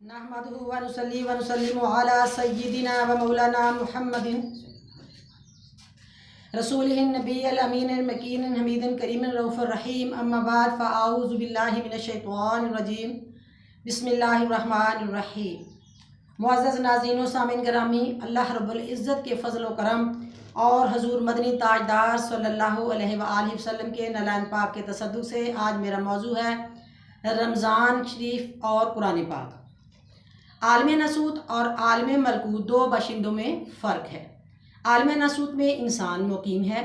نحمده ونصلي ونسلم على سيدنا ومولانا محمد رسوله النبي الأمين المكين الحميد الكريم الرؤوف الرحيم اما بعد فاعوذ باللہ من الشیطان الرجیم بسم اللہ الرحمن الرحیم۔ معزز ناظرین و سامعین گرامی، اللہ رب العزت کے فضل و کرم اور حضور مدنی تاجدار صلی اللہ علیہ وآلہ وسلم کے نلان پاک کے تصدق سے آج میرا موضوع ہے رمضان شریف اور قرآن پاک۔ عالم ناسوت اور عالم ملکوت دو باشندوں میں فرق ہے۔ عالم ناسوت میں انسان مقیم ہے،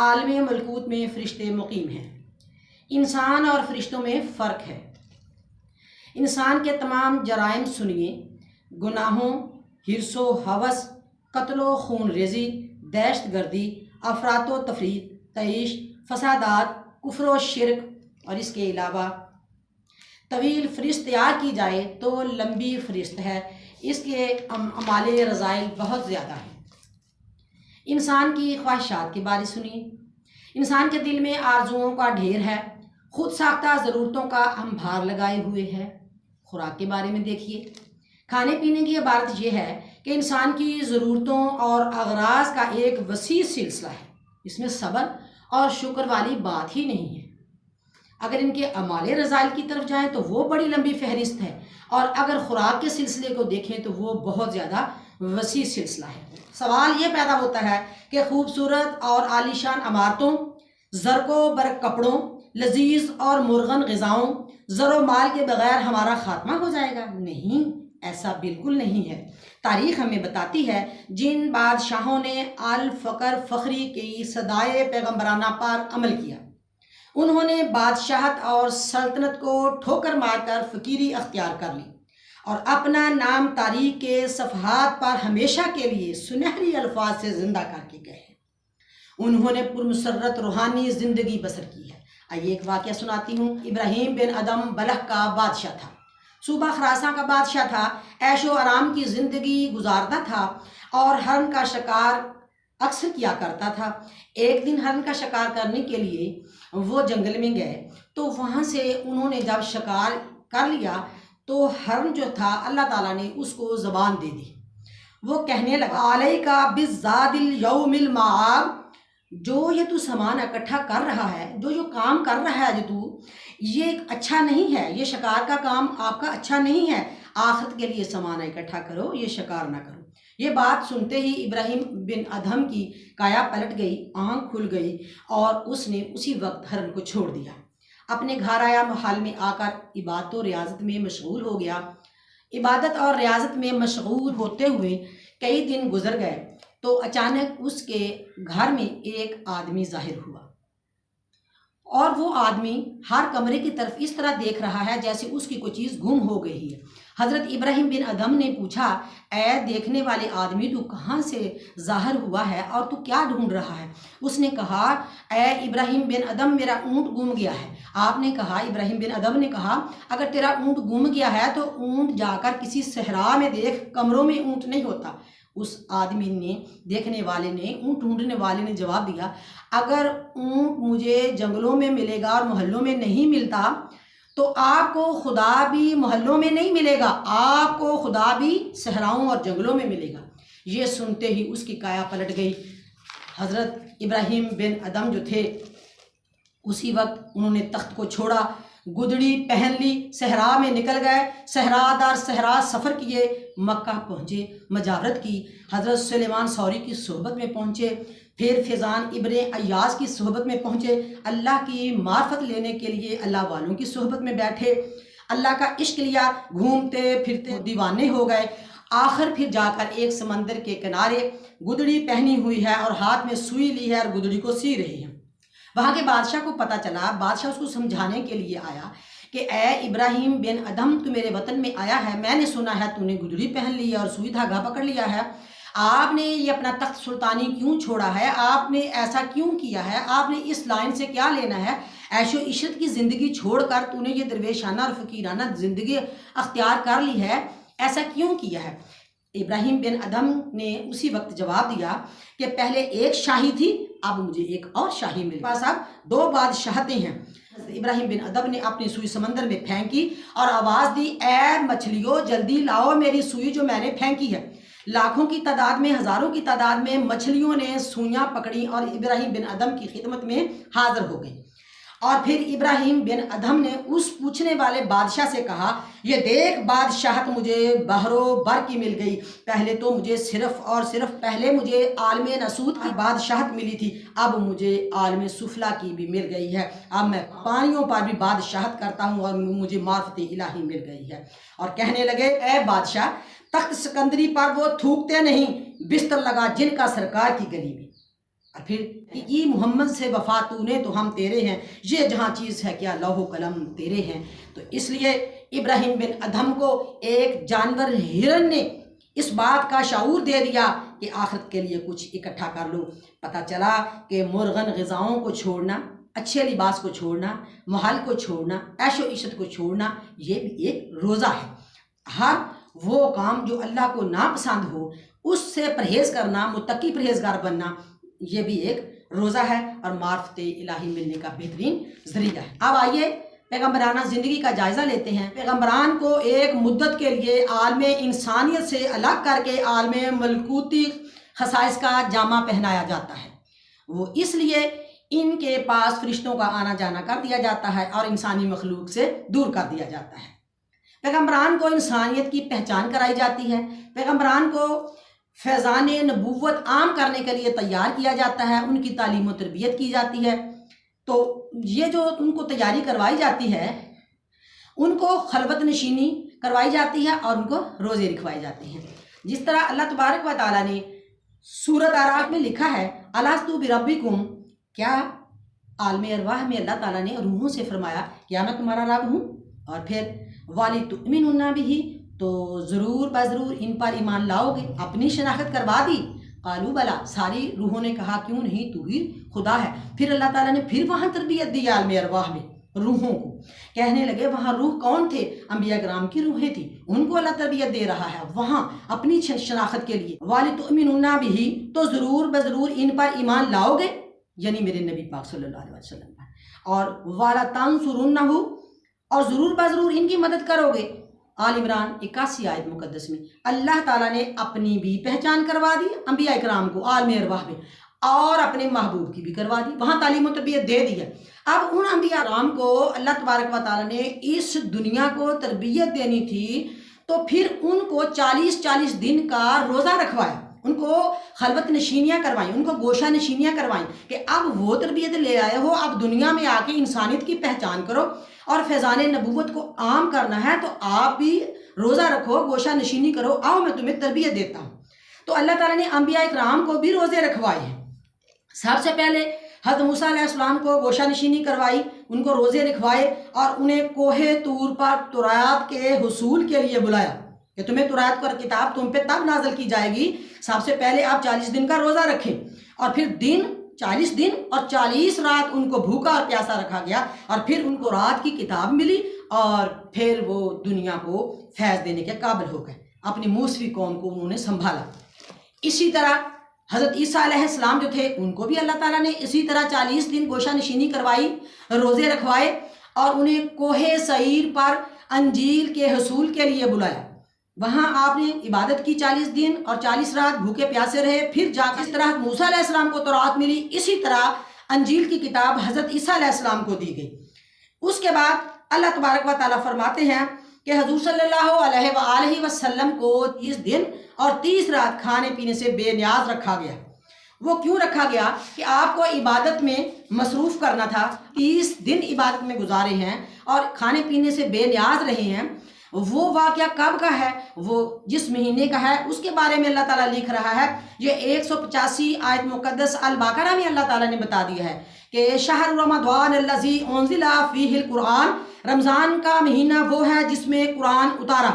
عالم ملکوت میں فرشتے مقیم ہیں۔ انسان اور فرشتوں میں فرق ہے۔ انسان کے تمام جرائم سنیے، گناہوں، حرص و ہوس، قتل و خون ریزی، دہشت گردی، افراط و تفریط، تعیش، فسادات، کفر و شرک، اور اس کے علاوہ طویل فہرست تیار کی جائے تو لمبی فہرست ہے۔ اس کے اعمال رذائل بہت زیادہ ہیں۔ انسان کی خواہشات کے بارے سنیے۔ انسان کے دل میں آرزوؤں کا ڈھیر ہے، خود ساختہ ضرورتوں کا انبار لگائے ہوئے ہے۔ خوراک کے بارے میں دیکھیے۔ کھانے پینے کی عبارت یہ ہے کہ انسان کی ضرورتوں اور اغراض کا ایک وسیع سلسلہ ہے۔ اس میں صبر اور شکر والی بات ہی نہیں ہے۔ اگر ان کے اعمال رذائل کی طرف جائیں تو وہ بڑی لمبی فہرست ہے، اور اگر خوراک کے سلسلے کو دیکھیں تو وہ بہت زیادہ وسیع سلسلہ ہے۔ سوال یہ پیدا ہوتا ہے کہ خوبصورت اور عالیشان عمارتوں، زرق و برق کپڑوں، لذیذ اور مرغن غذاؤں، زر و مال کے بغیر ہمارا خاتمہ ہو جائے گا؟ نہیں، ایسا بالکل نہیں ہے۔ تاریخ ہمیں بتاتی ہے جن بادشاہوں نے الفقر فخری کی صدائے پیغمبرانہ پر عمل کیا، انہوں نے بادشاہت اور سلطنت کو ٹھوکر مار کر فقیری اختیار کر لی اور اپنا نام تاریخ کے صفحات پر ہمیشہ کے لیے سنہری الفاظ سے زندہ کر کے گئے ہیں۔ انہوں نے پرمسرت روحانی زندگی بسر کی ہے۔ آئیے ایک واقعہ سناتی ہوں۔ ابراہیم بن ادم بلخ کا بادشاہ تھا، صوبہ خراساں کا بادشاہ تھا، عیش و آرام کی زندگی گزارتا تھا اور ہرن کا شکار اکثر کیا کرتا تھا۔ ایک دن ہرن کا شکار کرنے کے لیے وہ جنگل میں گئے تو وہاں سے انہوں نے جب شکار کر لیا تو ہرن جو تھا اللہ تعالیٰ نے اس کو زبان دے دی۔ وہ کہنے لگا علیک بالزاد الیوم المعاب، جو یہ تو سامان اکٹھا کر رہا ہے، جو کام کر رہا ہے جو یہ اچھا نہیں ہے، یہ شکار کا کام آپ کا اچھا نہیں ہے، آخرت کے لیے سامان اکٹھا کرو، یہ شکار نہ کرو۔ یہ بات سنتے ہی ابراہیم بن ادھم کی کایا پلٹ گئی، آنکھ کھل گئی اور اس نے اسی وقت ہرن کو چھوڑ دیا۔ اپنے گھر آیا، محل میں آ کر عبادت و ریاضت میں مشغول ہو گیا۔ عبادت اور ریاضت میں مشغول ہوتے ہوئے کئی دن گزر گئے تو اچانک اس کے گھر میں ایک آدمی ظاہر ہوا، اور وہ آدمی ہر کمرے کی طرف اس طرح دیکھ رہا ہے جیسے اس کی کوئی چیز گم ہو گئی ہے۔ حضرت ابراہیم بن ادم نے پوچھا، اے دیکھنے والے آدمی، تو کہاں سے ظاہر ہوا ہے اور تو کیا ڈھونڈ رہا ہے؟ اس نے کہا، اے ابراہیم بن ادم، میرا اونٹ گم گیا ہے۔ آپ نے کہا، ابراہیم بن ادم نے کہا، اگر تیرا اونٹ گم گیا ہے تو اونٹ جا کر کسی صحرا میں دیکھ، کمروں میں اونٹ نہیں ہوتا۔ اس آدمی نے، دیکھنے والے نے، اونٹ ڈھونڈنے والے نے جواب دیا، اگر اونٹ مجھے جنگلوں میں ملے گا اور محلوں میں نہیں ملتا تو آپ کو خدا بھی محلوں میں نہیں ملے گا، آپ کو خدا بھی صحراؤں اور جنگلوں میں ملے گا۔ یہ سنتے ہی اس کی کایا پلٹ گئی۔ حضرت ابراہیم بن ادم جو تھے اسی وقت انہوں نے تخت کو چھوڑا، گدڑی پہن لی، صحرا میں نکل گئے، صحرا در صحرا سفر کیے، مکہ پہنچے، مجاورت کی، حضرت سلیمان سوری کی صحبت میں پہنچے، پھر فیضان ابن ایاز کی صحبت میں پہنچے، اللہ کی معرفت لینے کے لیے اللہ والوں کی صحبت میں بیٹھے، اللہ کا عشق لیا، گھومتے پھرتے دیوانے ہو گئے۔ آخر پھر جا کر ایک سمندر کے کنارے گدڑی پہنی ہوئی ہے اور ہاتھ میں سوئی لی ہے اور گدڑی کو سی رہی ہے۔ وہاں کے بادشاہ کو پتہ چلا، بادشاہ اس کو سمجھانے کے لیے آیا کہ اے ابراہیم بن ادم، تو میرے وطن میں آیا ہے، میں نے سنا ہے تو نے گدڑی پہن لی ہے اور سوئی دھاگا پکڑ لیا ہے، آپ نے یہ اپنا تخت سلطانی کیوں چھوڑا ہے؟ آپ نے ایسا کیوں کیا ہے؟ آپ نے اس لائن سے کیا لینا ہے؟ عیش و عشرت کی زندگی چھوڑ کر تو نے یہ درویشانہ اور فقیرانہ زندگی اختیار کر لی ہے، ایسا کیوں کیا ہے؟ ابراہیم بن ادم نے اسی وقت جواب دیا کہ پہلے ایک شاہی تھی، اب مجھے ایک اور شاہی مل، پاس اب دو بادشاہتیں ہیں، ابراہیم بن ادم نے اپنی سوئی سمندر میں پھینکی اور آواز دی، اے مچھلیوں جلدی لاؤ میری سوئی جو میں نے پھینکی ہے۔ لاکھوں کی تعداد میں، ہزاروں کی تعداد میں مچھلیوں نے سوئیاں پکڑی اور ابراہیم بن ادم کی خدمت میں حاضر ہو گئی۔ اور پھر ابراہیم بن ادم نے اس پوچھنے والے بادشاہ سے کہا، یہ دیکھ بادشاہت مجھے بحر و بر کی مل گئی، پہلے تو مجھے صرف اور صرف پہلے مجھے عالم ناسوت کی بادشاہت ملی تھی، اب مجھے عالم سفلا کی بھی مل گئی ہے، اب میں پانیوں پر بھی بادشاہت کرتا ہوں اور مجھے معرفت الہی مل گئی ہے۔ اور کہنے لگے، اے بادشاہ، تخت سکندری پر وہ تھوکتے نہیں، بستر لگا جن کا سرکار کی گلی میں۔ اور پھر یہ محمد سے وفا تو نے تو ہم تیرے ہیں، یہ جہاں چیز ہے کیا لوح و قلم تیرے ہیں۔ تو اس لیے ابراہیم بن ادھم کو ایک جانور ہرن نے اس بات کا شعور دے دیا کہ آخرت کے لیے کچھ اکٹھا کر لو۔ پتہ چلا کہ مرغن غذاؤں کو چھوڑنا، اچھے لباس کو چھوڑنا، محل کو چھوڑنا، عیش و عشرت کو چھوڑنا، یہ بھی ایک روزہ ہے۔ ہر وہ کام جو اللہ کو ناپسند ہو اس سے پرہیز کرنا، متقی پرہیزگار بننا، یہ بھی ایک روزہ ہے اور معرفت الہی ملنے کا بہترین ذریعہ ہے۔ اب آئیے پیغمبرانہ زندگی کا جائزہ لیتے ہیں۔ پیغمبران کو ایک مدت کے لیے عالم انسانیت سے الگ کر کے عالم ملکوتی خصائص کا جامہ پہنایا جاتا ہے۔ وہ اس لیے ان کے پاس فرشتوں کا آنا جانا کر دیا جاتا ہے اور انسانی مخلوق سے دور کر دیا جاتا ہے۔ پیغمبران کو انسانیت کی پہچان کرائی جاتی ہے، پیغمبران کو فیضان نبوت عام کرنے کے لیے تیار کیا جاتا ہے، ان کی تعلیم و تربیت کی جاتی ہے۔ تو یہ جو ان کو تیاری کروائی جاتی ہے، ان کو خلوت نشینی کروائی جاتی ہے اور ان کو روزے رکھوائے جاتے ہیں۔ جس طرح اللہ تبارک و تعالیٰ نے سورۃ اعراف میں لکھا ہے، الستو بربکم، کیا عالم ارواح میں اللہ تعالیٰ نے روحوں سے فرمایا کیا میں تمہارا رب ہوں؟ اور پھر وَلِتُؤْمِنُنَّ بِهِ، تو ضرور بضرور ان پر ایمان لاؤ گے، اپنی شناخت کروا دی۔ قالوا بلا، ساری روحوں نے کہا کیوں نہیں، تو ہی خدا ہے۔ پھر اللہ تعالیٰ نے پھر وہاں تربیت دی عالم ارواح میں روحوں کو، کہنے لگے وہاں روح کون تھے؟ انبیاء کرام کی روحیں تھیں، ان کو اللہ تربیت دے رہا ہے وہاں اپنی شناخت کے لیے۔ وَلِتُؤْمِنُنَّ بِهِ، تو ضرور بضرور ان پر ایمان لاؤ گے، یعنی میرے نبی پاک صلی اللہ علیہ وسلم پر، اور وَلَتَنْصُرُنَّهُ، اور ضرور بضرور ان کی مدد کرو گے۔ آل عمران 81 آیت مقدس میں اللہ تعالیٰ نے اپنی بھی پہچان کروا دی انبیاء اکرام کو عالم ارواح میں، اور اپنے محبوب کی بھی کروا دی، وہاں تعلیم و تربیت دے دی ہے۔ اب ان انبیاء اکرام کو اللہ تبارک و تعالیٰ نے اس دنیا کو تربیت دینی تھی، تو پھر ان کو 40 دن کا روزہ رکھوایا، ان کو خلوت نشینیاں کروائیں، ان کو گوشہ نشینیاں کروائیں کہ اب وہ تربیت لے آئے ہو، اب دنیا میں آ کے انسانیت کی پہچان کرو اور فیضان نبوت کو عام کرنا ہے، تو آپ بھی روزہ رکھو، گوشہ نشینی کرو، آؤ میں تمہیں تربیت دیتا ہوں۔ تو اللہ تعالیٰ نے انبیاء اکرام کو بھی روزے رکھوائے ہیں۔ سب سے پہلے حضرت موسیٰ علیہ السلام کو گوشہ نشینی کروائی، ان کو روزے رکھوائے اور انہیں کوہ طور پر تورات کے حصول کے لیے بلایا کہ تمہیں تورات پر کتاب تم پہ تب نازل کی جائے گی، سب سے پہلے آپ 40 دن کا روزہ رکھیں، اور پھر 40 دن اور 40 رات ان کو بھوکا اور پیاسا رکھا گیا، اور پھر ان کو رات کی کتاب ملی، اور پھر وہ دنیا کو فیض دینے کے قابل ہو گئے، اپنی موسوی قوم کو انہوں نے سنبھالا۔ اسی طرح حضرت عیسیٰ علیہ السلام جو تھے ان کو بھی اللہ تعالیٰ نے اسی طرح 40 دن گوشہ نشینی کروائی، روزے رکھوائے، اور انہیں کوہ سعیر پر انجیل کے حصول کے لیے بلایا۔ وہاں آپ نے عبادت کی 40 دن اور 40 رات بھوکے پیاسے رہے، پھر جا کے اس طرح موسیٰ علیہ السلام کو تورات ملی، اسی طرح انجیل کی کتاب حضرت عیسیٰ علیہ السلام کو دی گئی۔ اس کے بعد اللہ تبارک و تعالیٰ فرماتے ہیں کہ حضور صلی اللہ علیہ وآلہ وسلم کو 30 دن اور 30 رات کھانے پینے سے بے نیاز رکھا گیا۔ وہ کیوں رکھا گیا؟ کہ آپ کو عبادت میں مصروف کرنا تھا، 30 دن عبادت میں گزارے ہیں اور کھانے پینے سے بے نیاز رہے ہیں۔ وہ واقعہ کب کا ہے؟ وہ جس مہینے کا ہے اس کے بارے میں اللہ تعالیٰ لکھ رہا ہے۔ یہ 185 آیت مقدس البقرہ میں اللہ تعالیٰ نے بتا دیا ہے کہ شہر رمضان الذی انزل فیہ القرآن، رمضان کا مہینہ وہ ہے جس میں قرآن اتارا۔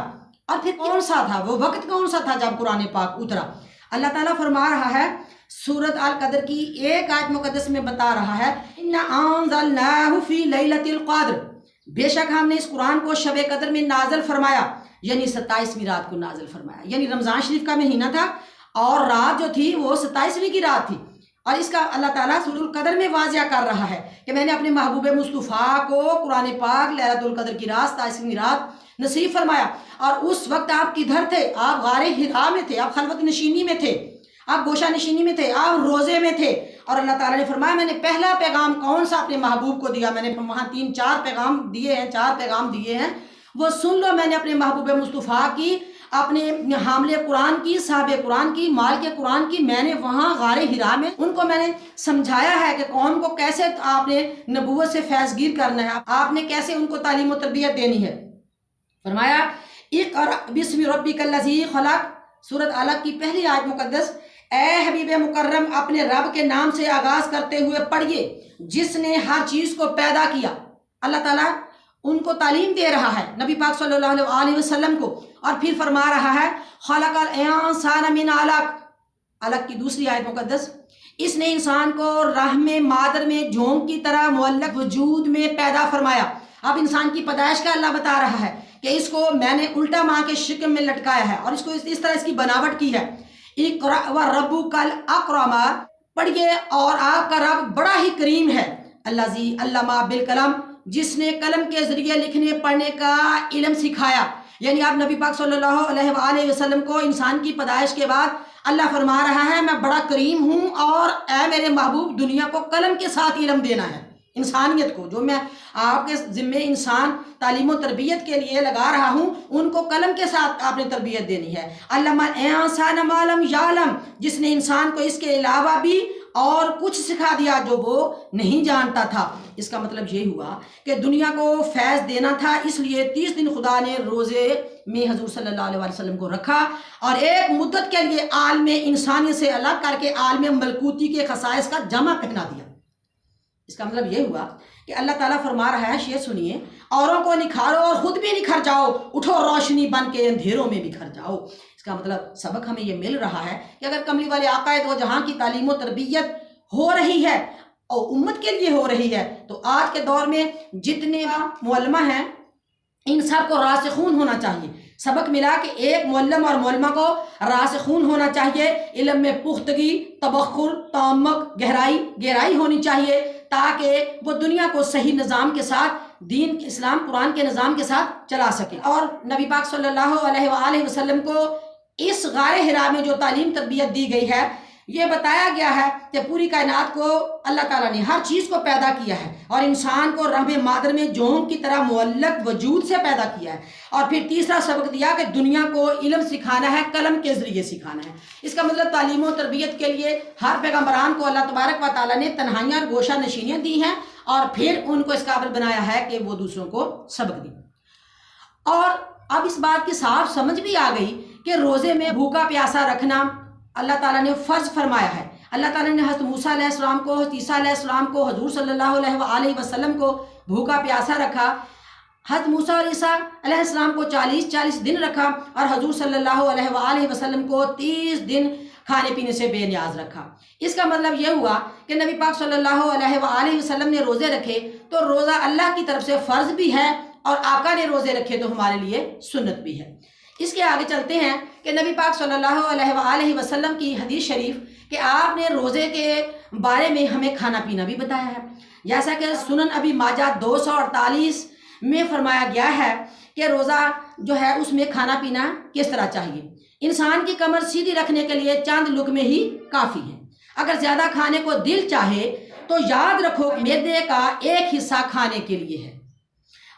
اور پھر کون سا تھا وہ وقت، کون سا تھا جب قرآن پاک اترا؟ اللہ تعالیٰ فرما رہا ہے سورۃ القدر کی 1 آیت مقدس میں بتا رہا ہے، اِنَّا أَنزَلْنَاهُ فِي لَيْلَةِ الْقَدْرِ، بے شک ہم نے اس قرآن کو شب قدر میں نازل فرمایا، یعنی 27ویں رات کو نازل فرمایا، یعنی رمضان شریف کا مہینہ تھا اور رات جو تھی وہ 27ویں کی رات تھی، اور اس کا اللہ تعالیٰ سورۃ القدر میں واضح کر رہا ہے کہ میں نے اپنے محبوب مصطفیٰ کو قرآن پاک لیلۃ القدر کی رات تاسیمی رات نصیب فرمایا۔ اور اس وقت آپ کدھر تھے؟ آپ غار حرا میں تھے، آپ خلوت نشینی میں تھے، آپ گوشہ نشینی میں تھے، آپ روزے میں تھے۔ اور اللہ تعالیٰ نے فرمایا میں نے پہلا پیغام کون سا اپنے محبوب کو دیا؟ میں نے وہاں 4 پیغام دیے ہیں، 4 پیغام دیے ہیں، وہ سن لو۔ میں نے اپنے محبوب مصطفیٰ کی، اپنے حامل قرآن کی، صاحب قرآن کی، مال کے قرآن کی، میں نے وہاں غار حرا میں ان کو میں نے سمجھایا ہے کہ قوم کو کیسے آپ نے نبوت سے فیض گیر کرنا ہے، آپ نے کیسے ان کو تعلیم و تربیت دینی ہے۔ فرمایا اقرأ بسم ربک الذی خلق، سورۃ علق کی پہلی آیت مقدس، اے حبیب مکرم اپنے رب کے نام سے آغاز کرتے ہوئے پڑھیے جس نے ہر چیز کو پیدا کیا۔ اللہ تعالیٰ ان کو تعلیم دے رہا ہے، نبی پاک صلی اللہ علیہ وسلم کو، اور پھر فرما رہا ہے خلق الانسان من علق، علق کی دوسری آیت مقدس، اس نے انسان کو رحم مادر میں جھونک کی طرح معلق وجود میں پیدا فرمایا۔ اب انسان کی پیدائش کا اللہ بتا رہا ہے کہ اس کو میں نے الٹا ماں کے شکم میں لٹکایا ہے اور اس کو اس طرح اس کی بناوٹ کی ہے۔ اقرأ وربک الاکرم، پڑھیے اور آپ کا رب بڑا ہی کریم ہے۔ الذی علم بالقلم، جس نے قلم کے ذریعے لکھنے پڑھنے کا علم سکھایا۔ یعنی آپ نبی پاک صلی اللہ علیہ وآلہ وسلم کو انسان کی پیدائش کے بعد اللہ فرما رہا ہے میں بڑا کریم ہوں، اور اے میرے محبوب دنیا کو قلم کے ساتھ علم دینا ہے، انسانیت کو جو میں آپ کے ذمے انسان تعلیم و تربیت کے لیے لگا رہا ہوں ان کو قلم کے ساتھ آپ نے تربیت دینی ہے۔ علم الانسان ما لم یعلم، جس نے انسان کو اس کے علاوہ بھی اور کچھ سکھا دیا جو وہ نہیں جانتا تھا۔ اس کا مطلب یہ ہوا کہ دنیا کو فیض دینا تھا، اس لیے 30 دن خدا نے روزے میں حضور صلی اللہ علیہ وسلم کو رکھا اور ایک مدت کے لیے عالم انسانیت سے الگ کر کے عالم ملکوتی کے خصائص کا جمع پہنا دیا۔ اس کا مطلب یہ ہوا کہ اللہ تعالیٰ فرما رہا ہے، شیئر سنیے، اوروں کو نکھارو اور خود بھی نکھر جاؤ، اٹھو روشنی بن کے اندھیروں میں بکھر جاؤ۔ اس کا مطلب سبق ہمیں یہ مل رہا ہے کہ اگر کملی والے آقا دو جہاں کی تعلیم و تربیت ہو رہی ہے اور امت کے لیے ہو رہی ہے تو آج کے دور میں جتنے معلمہ ہیں ان سب کو راسخون ہونا چاہیے۔ سبق ملا کہ ایک معلم اور معلمہ کو راسخون ہونا چاہیے، علم میں پختگی، تبخر، تعمق، گہرائی ہونی چاہیے تاکہ وہ دنیا کو صحیح نظام کے ساتھ، دین اسلام قرآن کے نظام کے ساتھ چلا سکے۔ اور نبی پاک صلی اللہ علیہ وآلہ وسلم کو اس غار حرا میں جو تعلیم تربیت دی گئی ہے یہ بتایا گیا ہے کہ پوری کائنات کو اللہ تعالیٰ نے ہر چیز کو پیدا کیا ہے اور انسان کو رحم مادر میں جون کی طرح معلق وجود سے پیدا کیا ہے، اور پھر تیسرا سبق دیا کہ دنیا کو علم سکھانا ہے، قلم کے ذریعے سکھانا ہے۔ اس کا مطلب تعلیم و تربیت کے لیے ہر پیغمبران کو اللہ تبارک و تعالیٰ نے تنہائیاں اور گوشہ نشینیاں دی ہیں اور پھر ان کو اس قابل بنایا ہے کہ وہ دوسروں کو سبق دیں۔ اور اب اس بات کی صاف سمجھ بھی آ گئی کہ روزے میں بھوکا پیاسا رکھنا اللہ تعالیٰ نے فرض فرمایا ہے۔ اللہ تعالیٰ نے حضرت موسیٰ علیہ السلام کو، حضرت عیسیٰ علیہ السلام کو، حضور صلی اللہ علیہ وآلہ وسلم کو بھوکا پیاسا رکھا۔ حضرت موسیٰ اور عیسیٰ علیہ السلام کو 40 دن رکھا اور حضور صلی اللہ علیہ وآلہ وسلم کو 30 دن کھانے پینے سے بے نیاز رکھا۔ اس کا مطلب یہ ہوا کہ نبی پاک صلی اللہ علیہ وآلہ وسلم نے روزے رکھے تو روزہ اللہ کی طرف سے فرض بھی ہے اور آقا نے روزے رکھے تو ہمارے لیے سنت بھی ہے۔ اس کے آگے چلتے ہیں کہ نبی پاک صلی اللہ علیہ وآلہ وسلم کی حدیث شریف کہ آپ نے روزے کے بارے میں ہمیں کھانا پینا بھی بتایا ہے، جیسا کہ سنن ابی ماجہ 248 میں فرمایا گیا ہے کہ روزہ جو ہے اس میں کھانا پینا کس طرح چاہیے۔ انسان کی کمر سیدھی رکھنے کے لیے چند لقمے ہی کافی ہیں، اگر زیادہ کھانے کو دل چاہے تو یاد رکھو معدے کا ایک حصہ کھانے کے لیے ہے،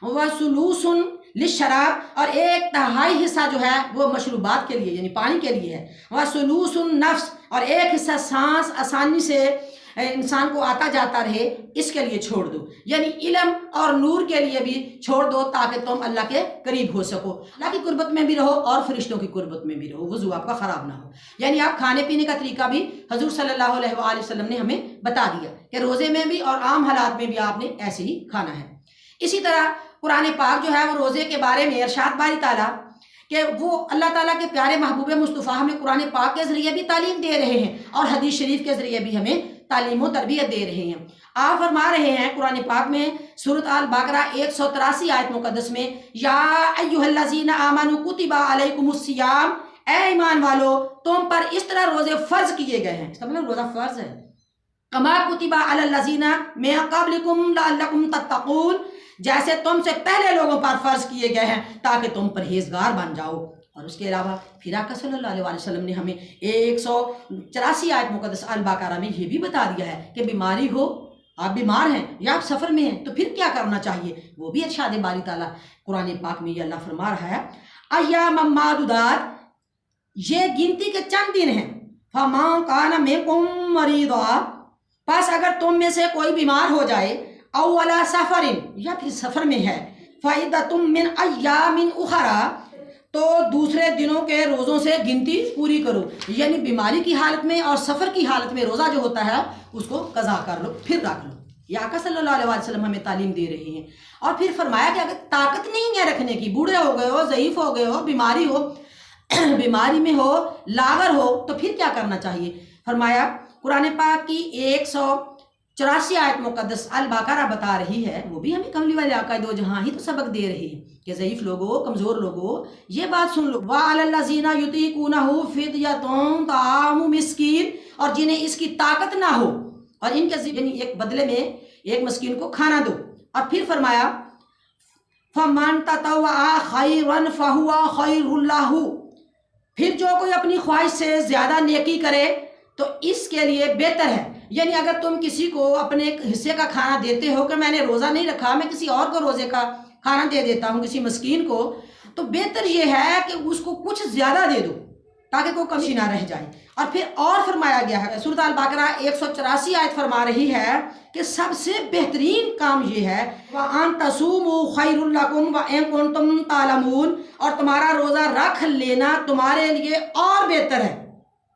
وَثُلُوثٌ للشراب، اور 1/3 حصہ جو ہے وہ مشروبات کے لیے یعنی پانی کے لیے ہے، وَثُلُوثٌ نفس، اور 1 حصہ سانس آسانی سے انسان کو آتا جاتا رہے اس کے لیے چھوڑ دو، یعنی علم اور نور کے لیے بھی چھوڑ دو تاکہ تم اللہ کے قریب ہو سکو، اللہ کی قربت میں بھی رہو اور فرشتوں کی قربت میں بھی رہو، وضو آپ کا خراب نہ ہو۔ یعنی آپ کھانے پینے کا طریقہ بھی حضور صلی اللہ علیہ وآلہ وسلم نے ہمیں بتا دیا کہ روزے میں بھی اور عام حالات میں بھی آپ نے ایسے ہی کھانا ہے۔ اسی طرح قرآن پاک جو ہے وہ روزے کے بارے میں ارشاد باری تعالیٰ کہ وہ اللہ تعالیٰ کے پیارے محبوب مصطفیٰ ہمیں قرآن پاک کے ذریعے بھی تعلیم دے رہے ہیں اور حدیث شریف کے ذریعے بھی ہمیں تعلیم و تربیت دے رہے ہیں۔ آپ فرما رہے ہیں قرآن پاک میں سورۃ البقرہ 183 آیت مقدس میں، یا ایھا الذین آمنوا کتب علیکم الصیام، اے ایمان والو تم پر اس طرح روزے فرض کیے گئے ہیں۔ اس کا مطلب روزہ فرض ہے، کما کتب علی الذین من قبلکم لعلکم تتقون، جیسے تم سے پہلے لوگوں پر فرض کیے گئے ہیں تاکہ تم پرہیزگار بن جاؤ۔ اور اس کے علاوہ پھر آقا صلی اللہ علیہ وسلم نے ہمیں 184 آیت مقدس البقرہ میں یہ بھی بتا دیا ہے کہ بیماری ہو، آپ بیمار ہیں یا آپ سفر میں ہیں تو پھر کیا کرنا چاہیے، وہ بھی ارشاد باری تعالیٰ قرآن پاک میں یہ اللہ فرما رہا ہے ایام معدودات، یہ گنتی کے چند دن ہیں، فَمَن كَانَ مِنكُم مَرِيضًا، پس اگر تم میں سے کوئی بیمار ہو جائے، او علی سفر، یا پھر سفر میں ہے، فَعِدَّةٌ مِّنْ أَيَّامٍ أُخَرَىٰ، تو دوسرے دنوں کے روزوں سے گنتی پوری کرو، یعنی بیماری کی حالت میں اور سفر کی حالت میں روزہ جو ہوتا ہے اس کو قضا کر لو، پھر رکھ لو۔ یہ آقا صلی اللہ علیہ وسلم ہمیں تعلیم دے رہے ہیں۔ اور پھر فرمایا کہ اگر طاقت نہیں ہے رکھنے کی، بوڑھے ہو گئے ہو، ضعیف ہو گئے ہو، بیماری ہو، بیماری میں ہو، لاغر ہو، تو پھر کیا کرنا چاہیے؟ فرمایا قرآن پاک کی 184 آیت مقدس البقرہ بتا رہی ہے، وہ بھی ہمیں کملی والے آقا دو جہاں ہی تو سبق دے رہی ہے کہ ضعیف لوگوں، کمزور لوگوں یہ بات سن لو، وَعَلَى الَّذِينَ يُطِيقُونَهُ فِدْيَةٌ طَعَامُ مسکین، اور جنہیں اس کی طاقت نہ ہو اور ان کے یعنی ایک بدلے میں ایک مسکین کو کھانا دو۔ اور پھر فرمایا فَمَن تَطَوَّعَ خَيْرًا فَهُوَ خَيْرٌ لَهُ، پھر جو کوئی اپنی خواہش سے زیادہ نیکی کرے تو اس کے لیے بہتر ہے۔ یعنی اگر تم کسی کو اپنے حصے کا کھانا دیتے ہو کہ میں نے روزہ نہیں رکھا، میں کسی اور کو روزے کا کھانا دے دیتا ہوں، کسی مسکین کو، تو بہتر یہ ہے کہ اس کو کچھ زیادہ دے دو تاکہ کوئی کمی نہ رہ جائے۔ اور پھر اور فرمایا گیا ہے، سورۃ البقرہ 184 آیت فرما رہی ہے کہ سب سے بہترین کام یہ ہے وَأَن تَصُومُوا خَيْرٌ لَكُمْ وَإِن كُنتُمْ تَعْلَمُونَ، اور تمہارا روزہ رکھ لینا تمہارے لیے اور بہتر ہے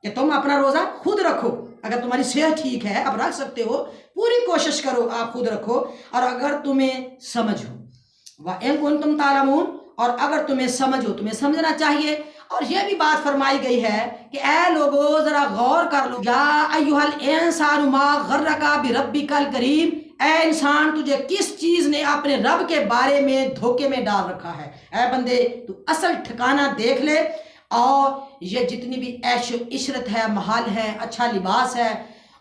کہ تم اپنا روزہ خود رکھو۔ اگر تمہاری صحت ٹھیک ہے، اب رکھ سکتے ہو، پوری کوشش کرو آپ خود رکھو، اور اگر تمہیں سمجھ ہو، وَإِن كُنتُمْ تَعْلَمُونَ، اور اگر تمہیں سمجھ ہو، تمہیں سمجھنا چاہیے۔ اور یہ بھی بات فرمائی گئی ہے کہ اے لوگو ذرا غور کر لو، یا ایھا الانسان ما غرک بربک الکریم، اے انسان تجھے کس چیز نے اپنے رب کے بارے میں دھوکے میں ڈال رکھا ہے۔ اے بندے تو اصل ٹھکانہ دیکھ لے، اور یہ جتنی بھی عیش و عشرت ہے، محل ہے، اچھا لباس ہے،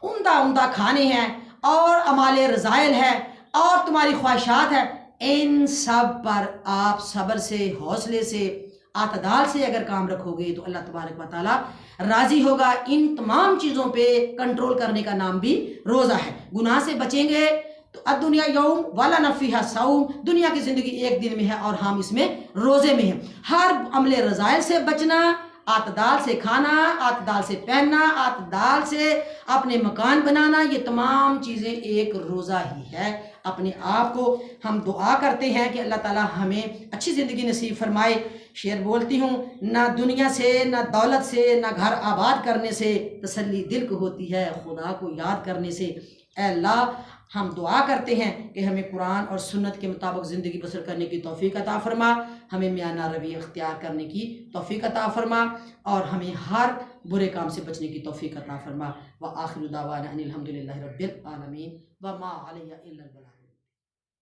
عمدہ عمدہ کھانے ہیں، اور اعمال رذائل ہے، اور تمہاری خواہشات ہے، ان سب پر آپ صبر سے، حوصلے سے، اعتدال سے اگر کام رکھو گے تو اللہ تبارک و تعالیٰ راضی ہوگا۔ ان تمام چیزوں پہ کنٹرول کرنے کا نام بھی روزہ ہے۔ گناہ سے بچیں گے تو الدنیا یوم ولنا فیہا صوم، دنیا کی زندگی ایک دن میں ہے اور ہم اس میں روزے میں ہیں۔ ہر عمل رذائل سے بچنا، اعتدال سے کھانا، اعتدال سے پہننا، اعتدال سے اپنے مکان بنانا، یہ تمام چیزیں ایک روزہ ہی ہے۔ اپنے آپ کو ہم دعا کرتے ہیں کہ اللہ تعالیٰ ہمیں اچھی زندگی نصیب فرمائے۔ شعر بولتی ہوں، نہ دنیا سے، نہ دولت سے، نہ گھر آباد کرنے سے تسلی دل کو ہوتی ہے، خدا کو یاد کرنے سے۔ اے اللہ، ہم دعا کرتے ہیں کہ ہمیں قرآن اور سنت کے مطابق زندگی بسر کرنے کی توفیق عطا فرما، ہمیں میانہ روی اختیار کرنے کی توفیق عطا فرما، اور ہمیں ہر برے کام سے بچنے کی توفیق عطا فرما۔ وآخر دعوانا ان الحمد للہ رب العالمین وما علیہ الا البلاغ۔